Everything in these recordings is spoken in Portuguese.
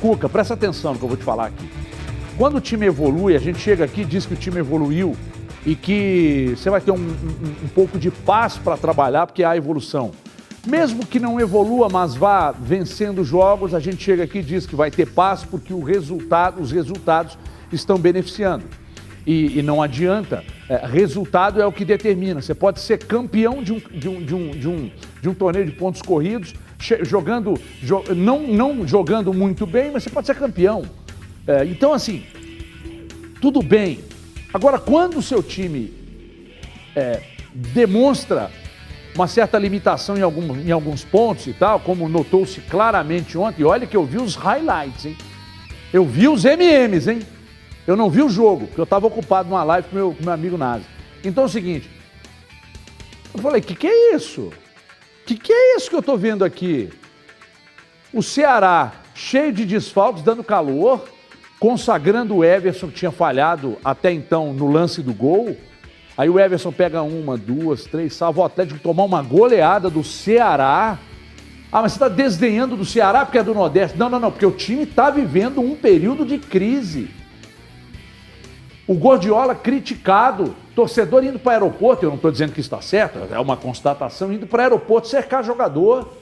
Cuca, presta atenção no que eu vou te falar aqui. Quando o time evolui, a gente chega aqui e diz que o time evoluiu e que você vai ter um pouco de paz para trabalhar, porque há evolução. Mesmo que não evolua, mas vá vencendo jogos, a gente chega aqui e diz que vai ter paz porque os resultados estão beneficiando. E não adianta, resultado é o que determina. Você pode ser campeão de um torneio de pontos corridos, não jogando muito bem, mas você pode ser campeão. Então, assim, tudo bem. Agora, quando o seu time demonstra uma certa limitação em alguns pontos e tal, como notou-se claramente ontem, olha que eu vi os highlights, hein? Eu vi os MMs, hein? Eu não vi o jogo, porque eu estava ocupado numa live com meu amigo Nazi. Então é o seguinte, eu falei, que é isso? Que é isso que eu estou vendo aqui? O Ceará, cheio de desfalques, dando calor, consagrando o Everson, que tinha falhado até então no lance do gol. Aí o Everson pega 1, 2, 3, salva o Atlético tomar uma goleada do Ceará. Ah, mas você está desdenhando do Ceará porque é do Nordeste. Não, porque o time está vivendo um período de crise. O Guardiola criticado, torcedor indo para o aeroporto, eu não estou dizendo que isso está certo, é uma constatação, indo para o aeroporto cercar jogador,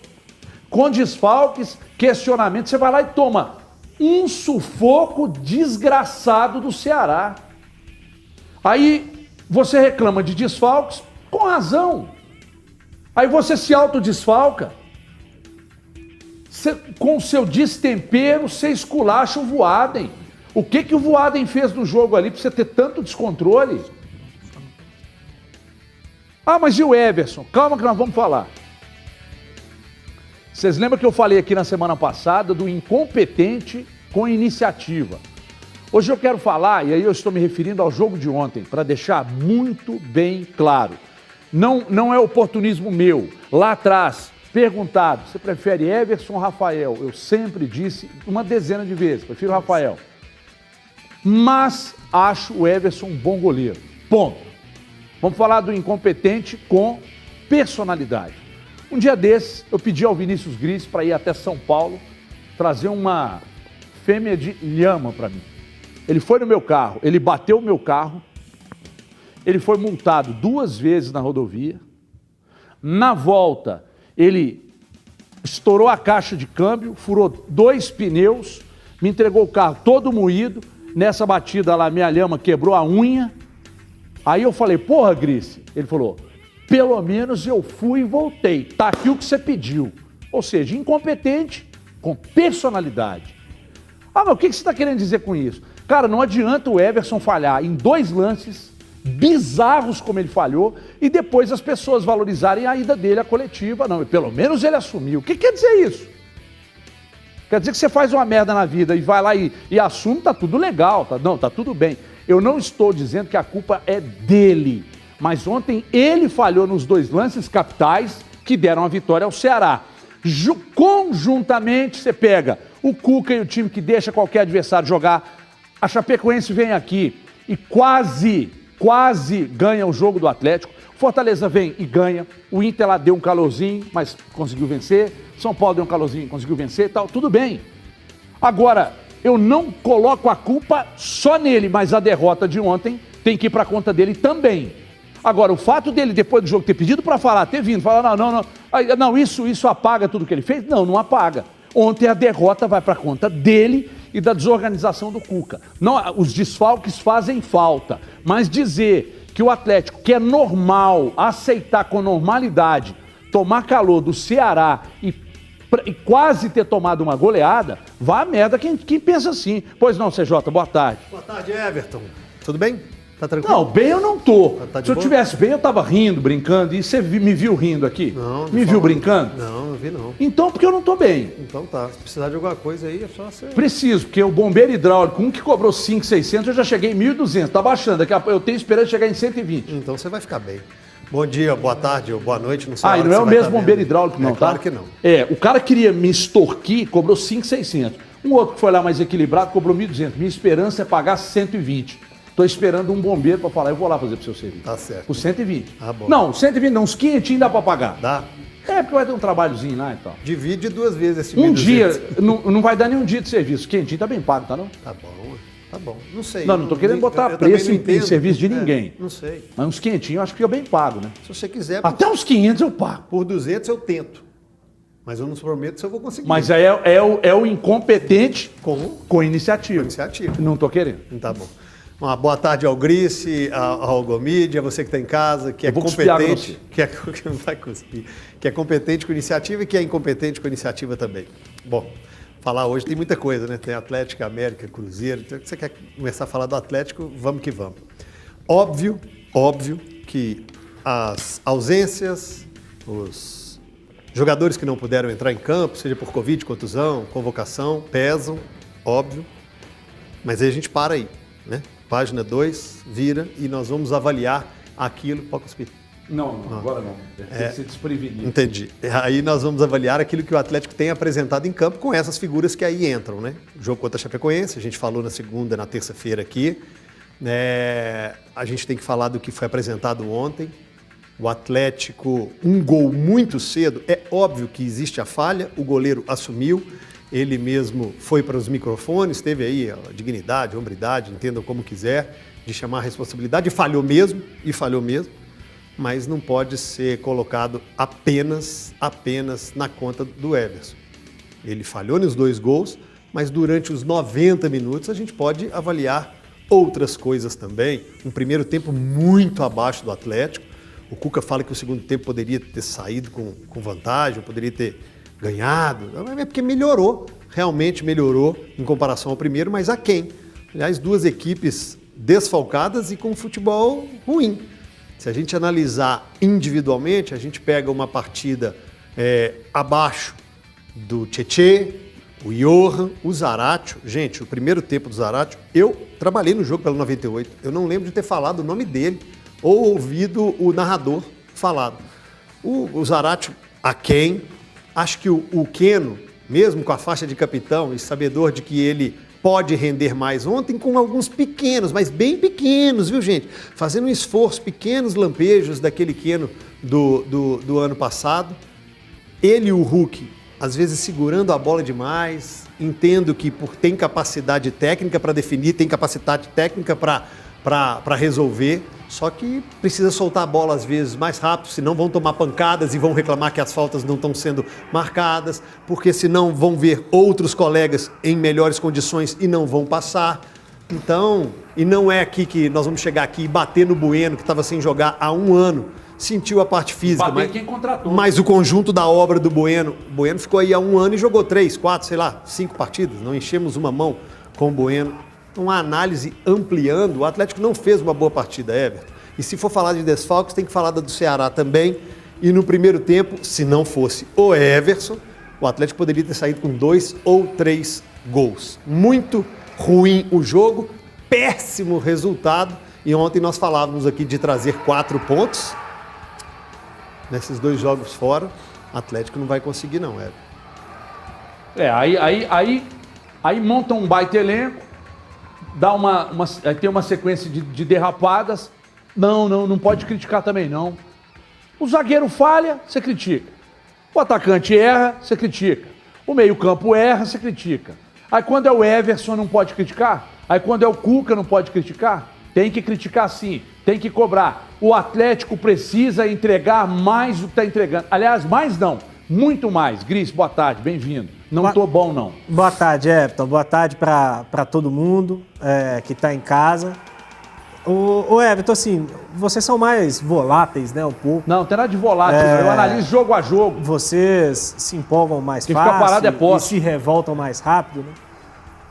com desfalques, questionamento, você vai lá e toma um sufoco desgraçado do Ceará. Aí você reclama de desfalques, com razão. Aí você se autodesfalca. Com o seu destempero, você esculacha o Voaden. O que o Voaden fez no jogo ali para você ter tanto descontrole? Ah, mas e o Everson? Calma que nós vamos falar. Vocês lembram que eu falei aqui na semana passada do incompetente com iniciativa? Hoje eu quero falar, e aí eu estou me referindo ao jogo de ontem, para deixar muito bem claro. Não é oportunismo meu. Lá atrás, perguntado, você prefere Everson ou Rafael? Eu sempre disse, uma dezena de vezes, prefiro Rafael. Mas acho o Everson um bom goleiro. Ponto. Vamos falar do incompetente com personalidade. Um dia desses, eu pedi ao Vinícius Gris para ir até São Paulo trazer uma fêmea de lhama para mim. Ele foi no meu carro, ele bateu o meu carro, ele foi multado 2 vezes na rodovia. Na volta, ele estourou a caixa de câmbio, furou 2 pneus, me entregou o carro todo moído. Nessa batida lá, minha lhama quebrou a unha. Aí eu falei, porra, Gris. Ele falou, pelo menos eu fui e voltei. Tá aqui o que você pediu. Ou seja, incompetente com personalidade. Ah, mas o que você está querendo dizer com isso? Cara, não adianta o Everson falhar em 2 lances bizarros como ele falhou e depois as pessoas valorizarem a ida dele à coletiva. Não, pelo menos ele assumiu. O que quer dizer isso? Quer dizer que você faz uma merda na vida e vai lá e assume, tá tudo legal, tá tudo bem. Eu não estou dizendo que a culpa é dele, mas ontem ele falhou nos 2 lances capitais que deram a vitória ao Ceará. Conjuntamente, você pega o Cuca e o time que deixa qualquer adversário jogar. A Chapecoense vem aqui e quase ganha o jogo do Atlético. Fortaleza vem e ganha. O Inter lá deu um calorzinho, mas conseguiu vencer. São Paulo deu um calorzinho, conseguiu vencer e tal. Tudo bem. Agora, eu não coloco a culpa só nele, mas a derrota de ontem tem que ir para conta dele também. Agora, o fato dele, depois do jogo, ter pedido para falar, ter vindo, falar, não, isso apaga tudo que ele fez? Não apaga. Ontem a derrota vai para conta dele e da desorganização do Cuca. Não, os desfalques fazem falta, mas dizer que o Atlético, que é normal, aceitar com normalidade, tomar calor do Ceará e quase ter tomado uma goleada, vá a merda quem pensa assim. Pois não, CJ, boa tarde. Boa tarde, Everton. Tudo bem? Tá tranquilo? Não, bem eu não tô. Tá Se eu tivesse bem, eu tava rindo, brincando. E você me viu rindo aqui? Não. Me viu brincando? Não vi não. Então, porque eu não tô bem. Então tá. Se precisar de alguma coisa aí, é só você... Preciso, porque o bombeiro hidráulico, um que cobrou 5.600, eu já cheguei em 1.200. Tá baixando. Daqui a pouco eu tenho esperança de chegar em 120. Então você vai ficar bem. Bom dia, boa tarde ou boa noite, não sei. E não é o mesmo bombeiro hidráulico não, tá? Claro que não. O cara queria me extorquir, cobrou 5.600. Um outro que foi lá mais equilibrado, cobrou 1.200. Minha esperança é pagar 120. Tô esperando um bombeiro para falar, eu vou lá fazer pro seu serviço. Tá certo. Por 120. Ah, bom. Não, 120 não, uns 500 dá para pagar. Dá? Porque vai ter um trabalhozinho lá e tal. Divide 2 vezes esse Um 1.200. dia, não vai dar nem um dia de serviço. Quentinho tá bem pago, tá não? Tá bom. Não sei. Não tô querendo botar eu também preço não em entendo. serviço de ninguém. Não sei. Mas uns quentinhos eu acho que fica bem pago, né? Se você quiser, Até uns 500 eu pago. por 200 eu tento. Mas eu não prometo se eu vou conseguir. Mas aí é o incompetente com iniciativa. Com iniciativa. Não tô querendo. Tá bom. Uma boa tarde ao Grice, ao Gomídia, a você que está em casa, que é competente, que não vai cuspir, que é competente com iniciativa e que é incompetente com iniciativa também. Bom, falar hoje tem muita coisa, né? Tem Atlético, América, Cruzeiro. Então, se você quer começar a falar do Atlético, vamos que vamos. Óbvio que as ausências, os jogadores que não puderam entrar em campo, seja por Covid, contusão, convocação, pesam, óbvio. Mas aí a gente para aí, né? Página 2, vira e nós vamos avaliar aquilo. Pode cuspir? Não, agora não. Tem que ser desprevenido. Entendi. Aí nós vamos avaliar aquilo que o Atlético tem apresentado em campo com essas figuras que aí entram, né? O jogo contra a Chapecoense, a gente falou na segunda, na terça-feira aqui. A gente tem que falar do que foi apresentado ontem. O Atlético, um gol muito cedo. É óbvio que existe a falha, o goleiro assumiu. Ele mesmo foi para os microfones, teve aí a dignidade, a hombridade, entendam como quiser, de chamar a responsabilidade, e falhou mesmo, mas não pode ser colocado apenas na conta do Everson. Ele falhou nos 2 gols, mas durante os 90 minutos a gente pode avaliar outras coisas também. Um primeiro tempo muito abaixo do Atlético. O Cuca fala que o segundo tempo poderia ter saído com vantagem, poderia ter ganhado, é porque melhorou, realmente melhorou em comparação ao primeiro, mas a quem? Aliás, 2 equipes desfalcadas e com futebol ruim. Se a gente analisar individualmente, a gente pega uma partida abaixo do Tietê, o Johan, o Zaratio. Gente, o primeiro tempo do Zaratio, eu trabalhei no jogo pelo 98, eu não lembro de ter falado o nome dele ou ouvido o narrador falado. O Zaratio, a quem? Acho que o Keno, mesmo com a faixa de capitão e sabedor de que ele pode render mais ontem, com alguns pequenos, mas bem pequenos, viu, gente? Fazendo um esforço, pequenos lampejos daquele Keno do ano passado. Ele e o Hulk, às vezes segurando a bola demais, entendo que tem capacidade técnica para definir, tem capacidade técnica para resolver, só que precisa soltar a bola às vezes mais rápido, senão vão tomar pancadas e vão reclamar que as faltas não estão sendo marcadas, porque senão vão ver outros colegas em melhores condições e não vão passar. Então, e não é aqui que nós vamos chegar aqui e bater no Bueno, que estava sem jogar há 1 ano, sentiu a parte física, mas o conjunto da obra do Bueno, o Bueno ficou aí há 1 ano e jogou 3, 4, sei lá, 5 partidas, não enchemos uma mão com o Bueno. Uma análise ampliando, o Atlético não fez uma boa partida, Everton. E se for falar de desfalques, tem que falar da do Ceará também. E no primeiro tempo, se não fosse o Everson, o Atlético poderia ter saído com 2 ou 3 gols. Muito ruim o jogo, péssimo resultado. E ontem nós falávamos aqui de trazer 4 pontos. Nesses 2 jogos fora, o Atlético não vai conseguir não, Everton. Aí monta um baita elenco, tem uma sequência de derrapadas. Não pode criticar também, não. O zagueiro falha, você critica. O atacante erra, você critica. O meio-campo erra, você critica. Aí quando é o Everson, não pode criticar? Aí quando é o Cuca, não pode criticar? Tem que criticar sim, tem que cobrar. O Atlético precisa entregar mais do que está entregando. Aliás, mais não, muito mais. Gris, boa tarde, bem-vindo. Não tô bom, não. Boa tarde, Everton. Boa tarde para todo mundo que está em casa. Ô Everton, assim, vocês são mais voláteis, né, um pouco. Não tem nada de volátil, eu analiso jogo a jogo. Vocês se empolgam mais Quem fácil fica parado é posse. E se revoltam mais rápido, né?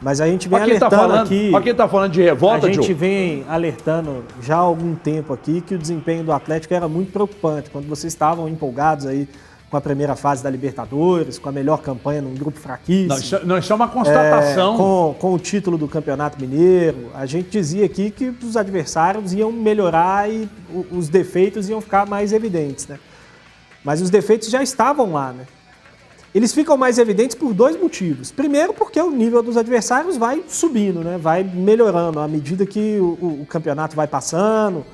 Mas a gente vem aqui alertando aqui... Olha quem tá falando de revolta, A gente Joe. vem alertando já há algum tempo aqui que o desempenho do Atlético era muito preocupante. Quando vocês estavam empolgados aí com a primeira fase da Libertadores, com a melhor campanha num grupo fraquíssimo. Isso é uma constatação. Com o título do Campeonato Mineiro, a gente dizia aqui que os adversários iam melhorar e os defeitos iam ficar mais evidentes, né? Mas os defeitos já estavam lá, né? Eles ficam mais evidentes por 2 motivos. Primeiro, porque o nível dos adversários vai subindo, né? Vai melhorando à medida que o campeonato vai passando,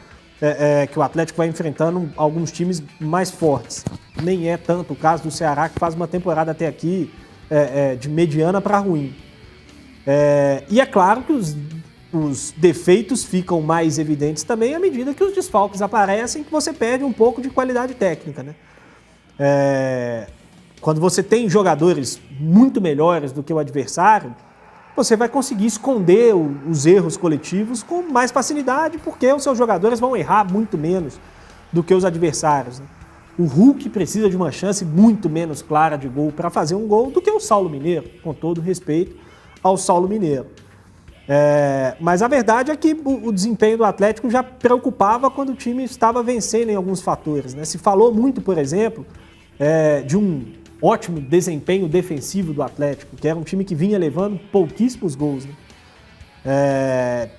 que o Atlético vai enfrentando alguns times mais fortes. Nem é tanto o caso do Ceará, que faz uma temporada até aqui de mediana para ruim. E é claro que os defeitos ficam mais evidentes também à medida que os desfalques aparecem, que você perde um pouco de qualidade técnica, né? Quando você tem jogadores muito melhores do que o adversário, você vai conseguir esconder os erros coletivos com mais facilidade, porque os seus jogadores vão errar muito menos do que os adversários, né? O Hulk precisa de uma chance muito menos clara de gol para fazer um gol do que o Saulo Mineiro, com todo respeito ao Saulo Mineiro. Mas a verdade é que o desempenho do Atlético já preocupava quando o time estava vencendo em alguns fatores, né? Se falou muito, por exemplo, de um ótimo desempenho defensivo do Atlético, que era um time que vinha levando pouquíssimos gols, né?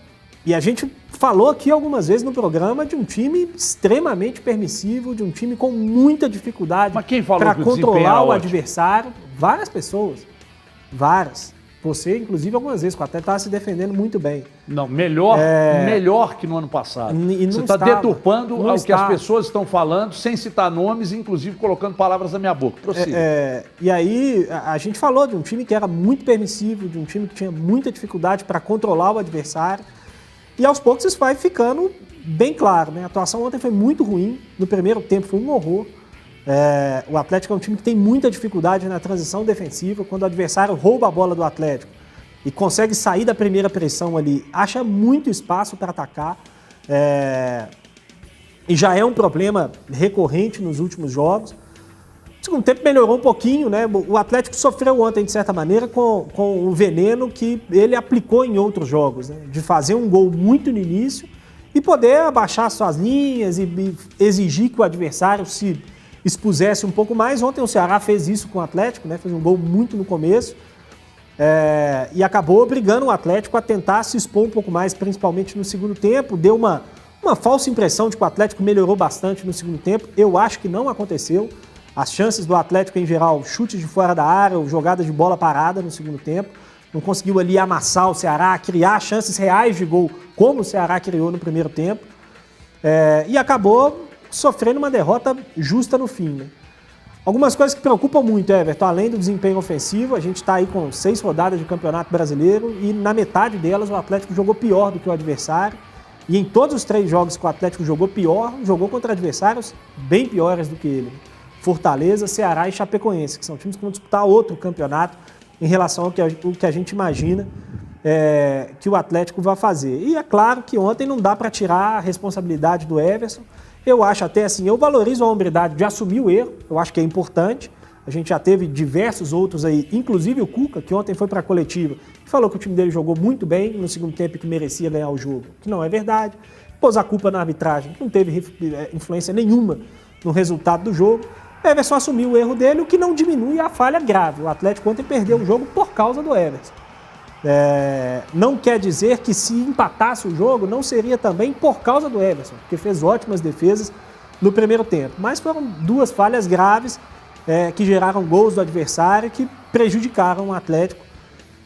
E a gente falou aqui algumas vezes no programa de um time extremamente permissivo, de um time com muita dificuldade para controlar o adversário. Várias pessoas, várias. Você, inclusive, algumas vezes, que o Atlético estava se defendendo muito bem. Não, melhor que no ano passado. Você está deturpando o que as pessoas estão falando, sem citar nomes, inclusive colocando palavras na minha boca. Prossiga. E aí, a gente falou de um time que era muito permissivo, de um time que tinha muita dificuldade para controlar o adversário. E aos poucos isso vai ficando bem claro, né? A atuação ontem foi muito ruim. No primeiro tempo foi um horror. O Atlético é um time que tem muita dificuldade na transição defensiva. Quando o adversário rouba a bola do Atlético e consegue sair da primeira pressão ali, acha muito espaço para atacar. E já é um problema recorrente nos últimos jogos. O segundo tempo melhorou um pouquinho, né? O Atlético sofreu ontem, de certa maneira, com o veneno que ele aplicou em outros jogos, né? De fazer um gol muito no início e poder abaixar suas linhas e exigir que o adversário se expusesse um pouco mais. Ontem o Ceará fez isso com o Atlético, né? Fez um gol muito no começo e acabou obrigando o Atlético a tentar se expor um pouco mais, principalmente no segundo tempo. Deu uma falsa impressão de que o Atlético melhorou bastante no segundo tempo. Eu acho que não aconteceu. As chances do Atlético, em geral, chutes de fora da área, ou jogadas de bola parada no segundo tempo. Não conseguiu ali amassar o Ceará, criar chances reais de gol, como o Ceará criou no primeiro tempo. E acabou sofrendo uma derrota justa no fim, né? Algumas coisas que preocupam muito, Everton, além do desempenho ofensivo, a gente está aí com 6 rodadas de Campeonato Brasileiro e na metade delas o Atlético jogou pior do que o adversário. E em todos os 3 jogos que o Atlético jogou pior, jogou contra adversários bem piores do que ele. Fortaleza, Ceará e Chapecoense, que são times que vão disputar outro campeonato em relação ao que a gente imagina que o Atlético vai fazer. E é claro que ontem não dá para tirar a responsabilidade do Everson. Eu acho até assim, eu valorizo a hombridade de assumir o erro, eu acho que é importante. A gente já teve diversos outros aí, inclusive o Cuca, que ontem foi para a coletiva, e falou que o time dele jogou muito bem no segundo tempo e que merecia ganhar o jogo, que não é verdade. Pôs a culpa na arbitragem, não teve influência nenhuma no resultado do jogo. Everson assumiu o erro dele, o que não diminui a falha grave. O Atlético ontem perdeu o jogo por causa do Everson. Não quer dizer que se empatasse o jogo, não seria também por causa do Everson, porque fez ótimas defesas no primeiro tempo. Mas foram 2 falhas graves que geraram gols do adversário que prejudicaram o Atlético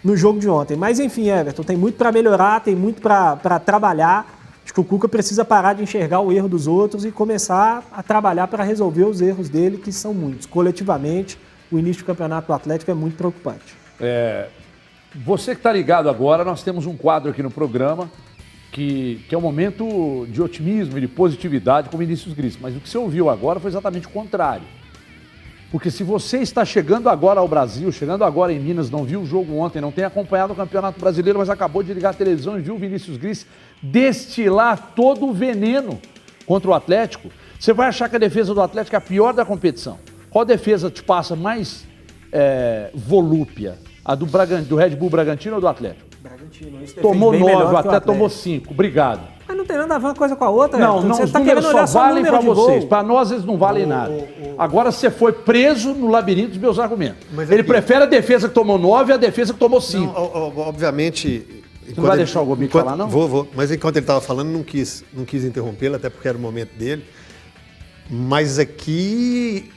no jogo de ontem. Mas enfim, Everton, tem muito para melhorar, tem muito para trabalhar. Acho que o Cuca precisa parar de enxergar o erro dos outros e começar a trabalhar para resolver os erros dele, que são muitos. Coletivamente, o início do campeonato do Atlético é muito preocupante. Você que está ligado agora, nós temos um quadro aqui no programa que é um momento de otimismo e de positividade com o Vinícius Gris. Mas o que você ouviu agora foi exatamente o contrário. Porque se você está chegando agora ao Brasil, chegando agora em Minas, não viu o jogo ontem, não tem acompanhado o Campeonato Brasileiro, mas acabou de ligar a televisão e viu o Vinícius Gris destilar todo o veneno contra o Atlético, você vai achar que a defesa do Atlético é a pior da competição. Qual defesa te passa mais volúpia? A do Red Bull Bragantino ou do Atlético? Bragantino. Tomou 9, o Atlético tomou 5. Obrigado. Mas não tem nada a ver uma coisa com a outra. Não, você os tá números querendo olhar só valem para vocês. Gol. Para nós eles não valem nada. Agora você foi preso no labirinto dos meus argumentos. Mas ele prefere a defesa que tomou 9 e a defesa que tomou 5. Obviamente... Você não vai deixar o Gomes falar, não? Vou. Mas enquanto ele estava falando, não quis interrompê-lo, até porque era o momento dele. Mas aqui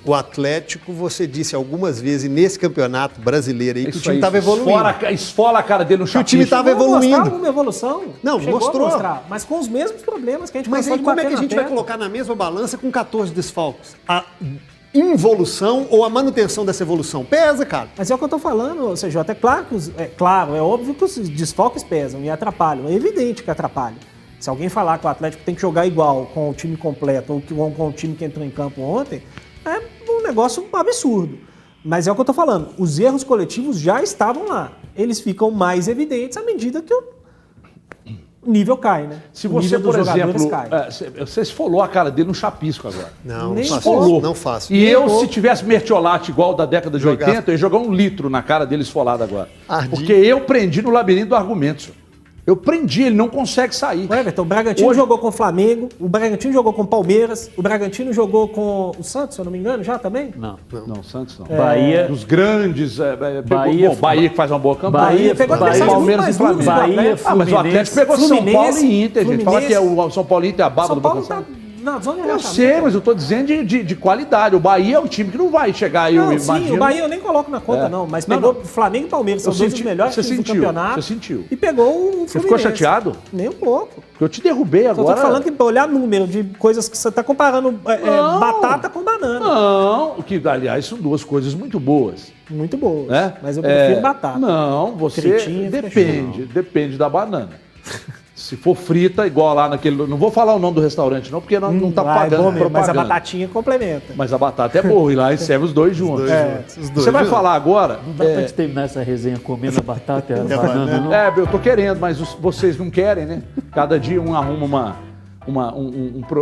O Atlético, você disse algumas vezes nesse campeonato brasileiro aí que o Isso time aí, estava evoluindo. Esfola a cara dele no Que o time chapisco. estava evoluindo. Mostrava uma evolução. Não, Chegou mostrou. a mostrar, mas com os mesmos problemas que a gente Mas cansou aí de como é bater que a na gente vai tecla. colocar na mesma balança com 14 desfalques? A involução ou a manutenção dessa evolução? Pesa, cara. Mas é o que eu tô falando, CJ. É claro é óbvio que os desfalques pesam e atrapalham. É evidente que atrapalham. Se alguém falar que o Atlético tem que jogar igual com o time completo ou com o time que entrou em campo ontem, é um negócio absurdo. Mas é o que eu tô falando. Os erros coletivos já estavam lá. Eles ficam mais evidentes à medida que o nível cai, né? Se O você, nível por dos jogadores exemplo, cai. você esfolou a cara dele no chapisco agora. Não, Nem não faço Esfolou. isso. Não faço. E eu, se tivesse mertiolate igual da década de Jogar. 80, eu ia jogar 1 litro na cara dele esfolado agora. Ardi. Porque eu prendi no labirinto do argumento, senhor. Eu prendi, ele não consegue sair. O Everton, o Bragantino Hoje- jogou com o Flamengo, o Bragantino jogou com o Palmeiras, o Bragantino jogou com o Santos, se eu não me engano, já também? Não. Não, Santos não. Bahia. Dos grandes. Bahia- Bahia que faz uma boa campanha. Bahia pegou Bahia- adversários Palmeiras muito e mais duros Flamengo. do Atlético. Ah, mas o Atlético pegou São Paulo Fluminense, e Inter, gente. Fala que é o São Paulo e Inter é a baba São do Paulo Boca. tá na zona de Eu rebaixamento. sei, mas eu tô dizendo de qualidade. O Bahia é um time que não vai chegar, eu Não, imagino. sim, o Bahia eu nem coloco na conta, É. não. Mas Não, pegou não. Flamengo e Palmeiras, são Eu dois senti- dos melhores você times do sentiu, campeonato. você sentiu. E pegou o Fluminense. Você ficou chateado? Nem um pouco. Porque eu te derrubei Eu agora. tô falando que olhar número de coisas que você tá comparando Não. batata com banana. Não, que aliás são duas coisas muito boas. Muito boas. Né? Mas eu prefiro batata. Não, você Fritinha, depende da banana. Se for frita, igual lá naquele. Não vou falar o nome do restaurante, não, porque não tá É pagando bom mesmo, mas a propaganda. batatinha complementa. Mas a batata é boa, e lá e serve os dois juntos. Os dois Você vai juntos. falar agora. Não dá pra gente terminar essa resenha comendo a batata e a banana, não? Eu tô querendo, mas vocês não querem, né? Cada dia um arruma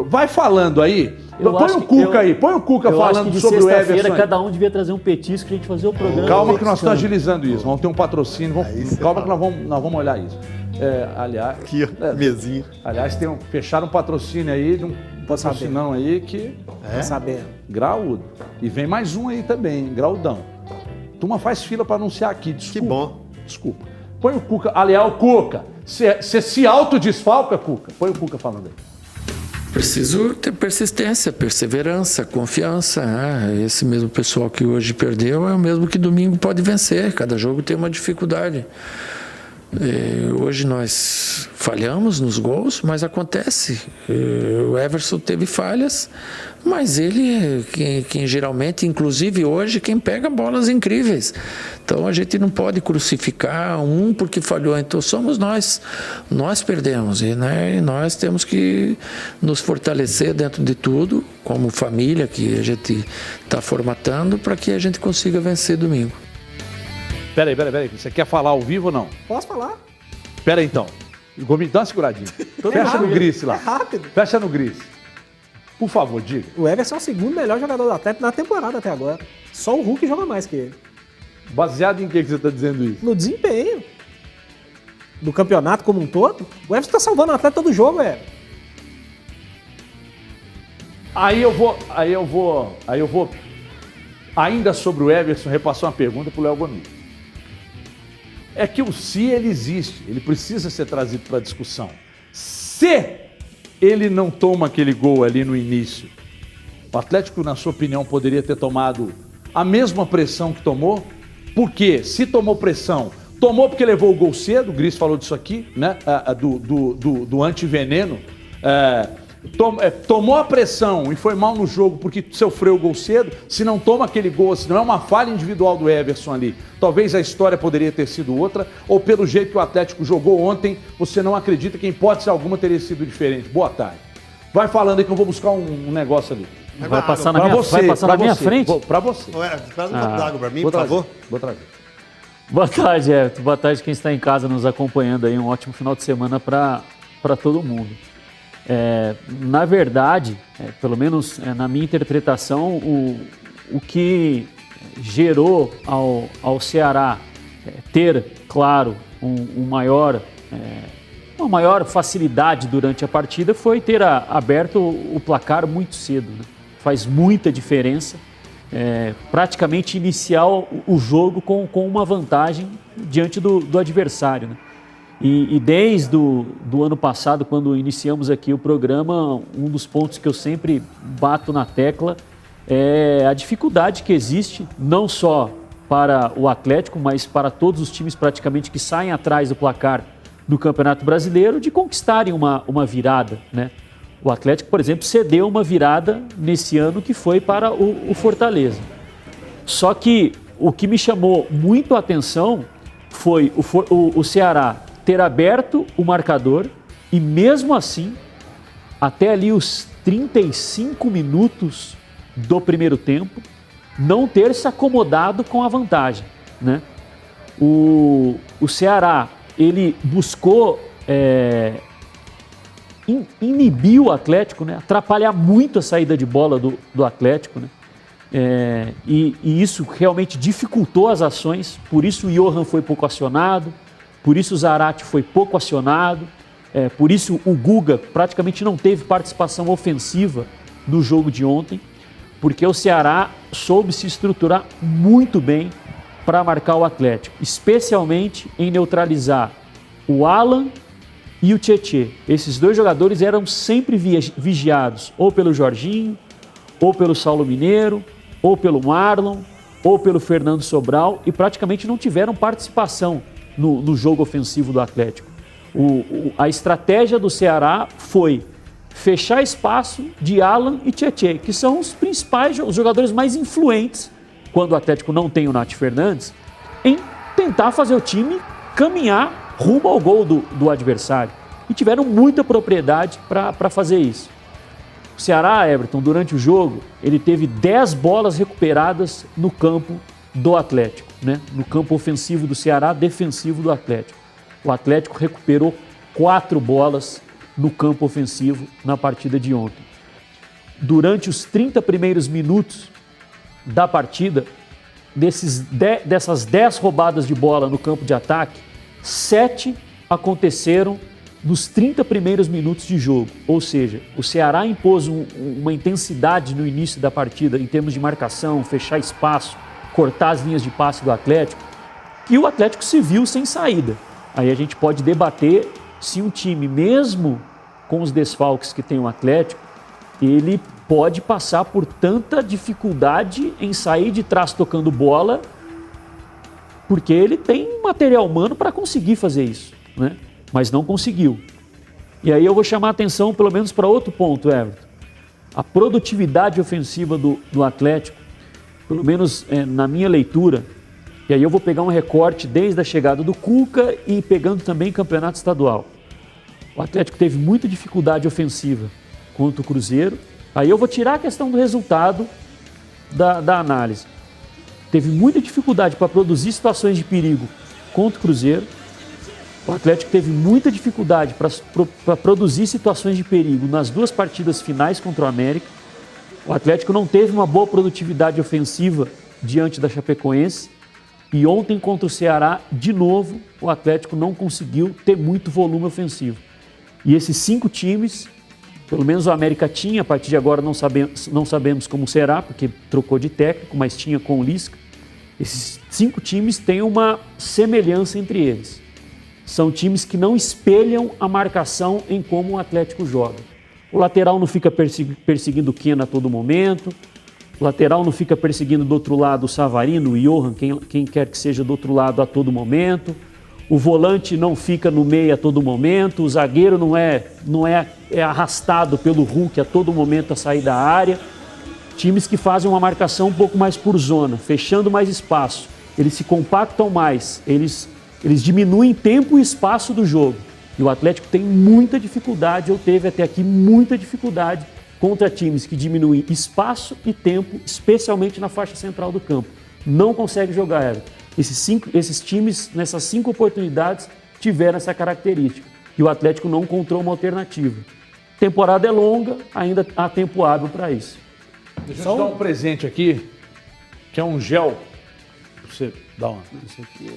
Vai falando aí. Eu Põe acho o que- Cuca eu- aí. Põe o Cuca Eu acho que falando de sobre o sexta-feira Everson. aí. cada um devia trazer um petisco pra gente fazer o programa. Calma que nós estamos mexicano. agilizando isso. Vamos ter um patrocínio. Calma que nós vamos olhar isso. Aliás, Aqui, ó, mesinha. aliás, fecharam um patrocínio aí de um patrocinão aí que Tá sabendo. graúdo. E vem mais um aí também, graudão. Turma faz fila para anunciar aqui. Desculpa. Que bom. Desculpa. Põe o Cuca. Aliás, o Cuca. Você se autodesfalca, Cuca? Põe o Cuca falando aí. Preciso ter persistência, perseverança, confiança. Esse mesmo pessoal que hoje perdeu é o mesmo que domingo pode vencer. Cada jogo tem uma dificuldade. Hoje nós falhamos nos gols, mas acontece. O Everson teve falhas, mas ele é quem geralmente, inclusive hoje, quem pega bolas incríveis. Então a gente não pode crucificar um porque falhou. Então somos nós perdemos e nós temos que nos fortalecer dentro de tudo, como família que a gente está formatando para que a gente consiga vencer domingo. Peraí. Você quer falar ao vivo ou não? Posso falar? Pera aí, então. Gomes, dá uma seguradinha. Fecha rápido. no Gris lá. É rápido. Fecha no Gris. Por favor, diga. O Everson é o segundo melhor jogador do Atlético na temporada até agora. Só o Hulk joga mais que ele. Baseado em que você está dizendo isso? No desempenho do campeonato como um todo, o Everson tá salvando o Atlético todo jogo, velho. Aí eu vou, ainda sobre o Everson, repassar uma pergunta para o Léo Gomes. É que o se ele existe, ele precisa ser trazido para a discussão. Se ele não toma aquele gol ali no início, o Atlético, na sua opinião, poderia ter tomado a mesma pressão que tomou? Porque se tomou pressão, tomou porque levou o gol cedo, o Gris falou disso aqui, né? Do antiveneno. Tomou a pressão e foi mal no jogo porque sofreu o gol cedo. Se não toma aquele gol, se não é uma falha individual do Everson ali, talvez a história poderia ter sido outra, ou pelo jeito que o Atlético jogou ontem, você não acredita que em hipótese alguma teria sido diferente. Boa tarde. Vai falando aí que eu vou buscar um negócio ali. Vai passar na Pra minha, você, vai passar pra na minha você. frente? Pra você. Ué, traz um copo d'água pra mim, Vou por trazer, favor. Vou trazer. Boa tarde, Everton. Boa tarde quem está em casa nos acompanhando aí. Um ótimo final de semana para todo mundo. Na verdade, pelo menos na minha interpretação, o que gerou ao Ceará ter, claro, uma maior facilidade durante a partida foi ter aberto o placar muito cedo, né? Faz muita diferença. Praticamente iniciar o jogo com uma vantagem diante do adversário, né? E desde do ano passado, quando iniciamos aqui o programa, um dos pontos que eu sempre bato na tecla é a dificuldade que existe, não só para o Atlético, mas para todos os times praticamente que saem atrás do placar no Campeonato Brasileiro, de conquistarem uma virada, né? O Atlético, por exemplo, cedeu uma virada nesse ano que foi para o Fortaleza. Só que o que me chamou muito a atenção foi o Ceará ter aberto o marcador e mesmo assim, até ali os 35 minutos do primeiro tempo, não ter se acomodado com a vantagem, né? O Ceará, ele buscou inibir o Atlético, né? Atrapalhar muito a saída de bola do Atlético, né? E isso realmente dificultou as ações, por isso o Johan foi pouco acionado, por isso o Zarate foi pouco acionado, por isso o Guga praticamente não teve participação ofensiva no jogo de ontem, porque o Ceará soube se estruturar muito bem para marcar o Atlético, especialmente em neutralizar o Alan e o Tietê. Esses dois jogadores eram sempre vigiados ou pelo Jorginho, ou pelo Saulo Mineiro, ou pelo Marlon, ou pelo Fernando Sobral, e praticamente não tiveram participação no jogo ofensivo do Atlético. A estratégia do Ceará foi fechar espaço de Alan e Tietê, que são os principais, os jogadores mais influentes, quando o Atlético não tem o Nath Fernandes, em tentar fazer o time caminhar rumo ao gol do adversário. E tiveram muita propriedade para fazer isso. O Ceará, Everton, durante o jogo, ele teve 10 bolas recuperadas no campo do Atlético, né? No campo ofensivo do Ceará, defensivo do Atlético. O Atlético recuperou 4 bolas no campo ofensivo na partida de ontem. Durante os 30 primeiros minutos da partida, dessas 10 roubadas de bola no campo de ataque, 7 aconteceram nos 30 primeiros minutos de jogo. Ou seja, o Ceará impôs uma intensidade no início da partida em termos de marcação, fechar espaço, cortar as linhas de passe do Atlético, e o Atlético se viu sem saída. Aí a gente pode debater se um time, mesmo com os desfalques que tem o Atlético, ele pode passar por tanta dificuldade em sair de trás tocando bola, porque ele tem material humano para conseguir fazer isso, né? Mas não conseguiu. E aí eu vou chamar a atenção pelo menos para outro ponto, Everton. A produtividade ofensiva do Atlético, pelo menos na minha leitura, e aí eu vou pegar um recorte desde a chegada do Cuca e pegando também campeonato estadual. O Atlético teve muita dificuldade ofensiva contra o Cruzeiro. Aí eu vou tirar a questão do resultado da análise. Teve muita dificuldade para produzir situações de perigo contra o Cruzeiro. O Atlético teve muita dificuldade para produzir situações de perigo nas 2 partidas finais contra o América. O Atlético não teve uma boa produtividade ofensiva diante da Chapecoense. E ontem contra o Ceará, de novo, o Atlético não conseguiu ter muito volume ofensivo. E esses 5 times, pelo menos o América tinha, a partir de agora não sabemos como será, porque trocou de técnico, mas tinha com o Lisca. Esses 5 times têm uma semelhança entre eles. São times que não espelham a marcação em como o Atlético joga. O lateral não fica perseguindo o Keno a todo momento, o lateral não fica perseguindo do outro lado o Savarino, o Johan, quem quer que seja do outro lado a todo momento. O volante não fica no meio a todo momento, o zagueiro não é arrastado pelo Hulk a todo momento a sair da área. Times que fazem uma marcação um pouco mais por zona, fechando mais espaço. Eles se compactam mais, eles diminuem tempo e espaço do jogo. E o Atlético tem muita dificuldade, ou teve até aqui muita dificuldade, contra times que diminuem espaço e tempo, especialmente na faixa central do campo. Não consegue jogar, Everton. Esses times, nessas 5 oportunidades, tiveram essa característica. E o Atlético não encontrou uma alternativa. A temporada é longa, ainda há tempo hábil para isso. Deixa eu te dar um presente aqui, que é um gel. Você dá uma. Isso aqui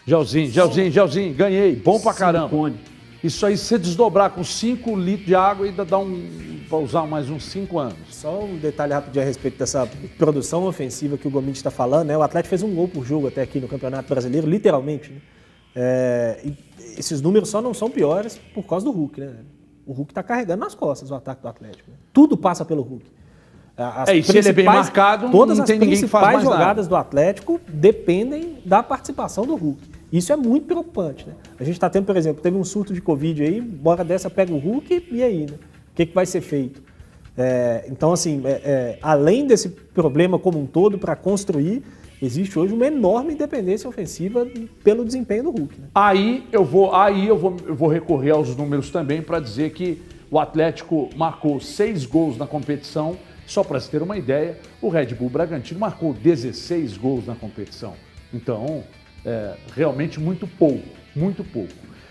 gelzinho, ganhei. Bom pra caramba. Silicone. Isso aí, se você desdobrar com 5 litros de água, ainda dá para usar mais uns 5 anos. Só um detalhe rápido a respeito dessa produção ofensiva que o Gomide está falando, né? O Atlético fez um gol por jogo até aqui no Campeonato Brasileiro, literalmente, né? E esses números só não são piores por causa do Hulk, né? O Hulk está carregando nas costas o ataque do Atlético, né? Tudo passa pelo Hulk. E se ele é bem marcado, todas não as tem ninguém que faz principais mais jogadas do Atlético dependem da participação do Hulk. Isso é muito preocupante, né? A gente está tendo, por exemplo, teve um surto de Covid aí, bora dessa pega o Hulk e aí, né? O que vai ser feito? Então, assim, além desse problema como um todo para construir, existe hoje uma enorme dependência ofensiva pelo desempenho do Hulk. Né? Aí eu vou recorrer aos números também para dizer que o Atlético marcou 6 gols na competição. Só para se ter uma ideia, o Red Bull Bragantino marcou 16 gols na competição. Então, realmente muito pouco, muito pouco.